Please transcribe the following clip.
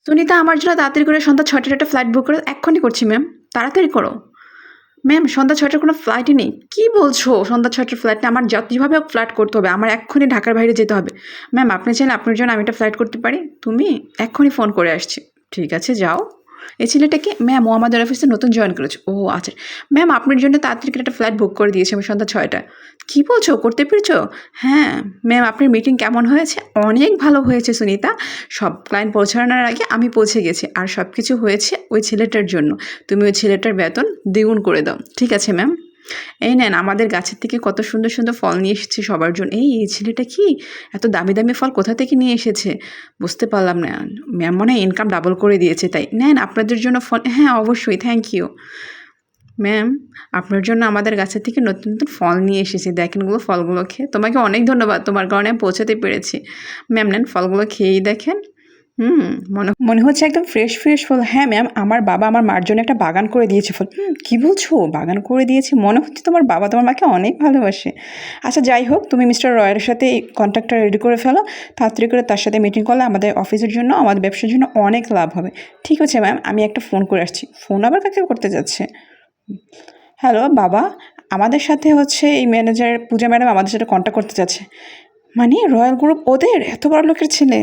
সুনিতা, আমার জন্য তাড়াতাড়ি করে সন্ধ্যা ৬টার একটা ফ্লাইট বুক করো। এক্ষুনি করছি ম্যাম, তাড়াতাড়ি করো। ম্যাম, সন্ধ্যা ৬টার কোনো ফ্লাইটই নেই। কী বলছো? সন্ধ্যা ৬টার ফ্লাইট নেই? আমার যেভাবে হোক ফ্লাইট করতে হবে, আমার এক্ষুনি ঢাকার বাইরে যেতে হবে। ম্যাম, আপনি চাইলে আপনার জন্য আমি একটা ফ্লাইট করতে পারি। তুমি এক্ষুনি ফোন করে আসছি। ঠিক আছে, যাও। এই ছেলেটাকে ম্যাম, ও আমাদের অফিসে নতুন জয়েন করেছে। ও আচ্ছা। ম্যাম, আপনার জন্য তাড়াতাড়ি করে একটা ফ্লাইট বুক করে দিয়েছি আমি সন্ধ্যা ৬টায়। কী বলছো? করতে পেরেছো? হ্যাঁ। ম্যাম, আপনার মিটিং কেমন হয়েছে? অনেক ভালো হয়েছে সুনিতা। সব ক্লায়েন্ট পৌঁছানোর আগে আমি পৌঁছে গেছি, আর সব কিছু হয়েছে ওই ছেলেটার জন্য। তুমি ওই ছেলেটার বেতন দ্বিগুণ করে দাও। ঠিক আছে ম্যাম। এই নেন, আমাদের গাছের থেকে কত সুন্দর সুন্দর ফল নিয়ে এসেছি সবার জন্য। এই ছেলেটা কি এত দামি দামি ফল কোথা থেকে নিয়ে এসেছে বুঝতে পারলাম না। ম্যাম মনে হয় ইনকাম ডাবল করে দিয়েছে। তাই নেন, আপনাদের জন্য ফল। হ্যাঁ, অবশ্যই, থ্যাংক ইউ ম্যাম। আপনার জন্য আমাদের গাছের থেকে নতুন নতুন ফল নিয়ে এসেছি। দেখেন ওগুলো, ফলগুলো খেয়ে তোমাকে অনেক ধন্যবাদ, তোমার কারণে আমি পৌঁছাতে পেরেছি। ম্যাম নেন, ফলগুলো খেয়েই দেখেন। হুম, মনে মনে হচ্ছে একদম ফ্রেশ ফ্রেশ ফল। হ্যাঁ ম্যাম, আমার বাবা আমার মার জন্য একটা বাগান করে দিয়েছে ফল। কী বলছো? বাগান করে দিয়েছে? মনে হচ্ছে তোমার বাবা তোমার মাকে অনেক ভালোবাসে। আচ্ছা, যাই হোক, তুমি মিস্টার রয়ের সাথে এই কন্ট্রাক্টটা রেডি করে ফেলো। তাড়াতাড়ি করে তার সাথে মিটিং করলে আমাদের অফিসের জন্য, আমাদের ব্যবসার জন্য অনেক লাভ হবে। ঠিক আছে ম্যাম, আমি একটা ফোন করে আসছি। ফোন আবার কাকে করতে যাচ্ছে? হ্যালো বাবা, আমাদের সাথে হচ্ছে এই ম্যানেজার পূজা ম্যাডাম আমাদের সাথে কন্ট্যাক্ট করতে চাচ্ছে। মানে রয়্যাল গ্রুপ ওদের এত বড় লোকের ছেলে?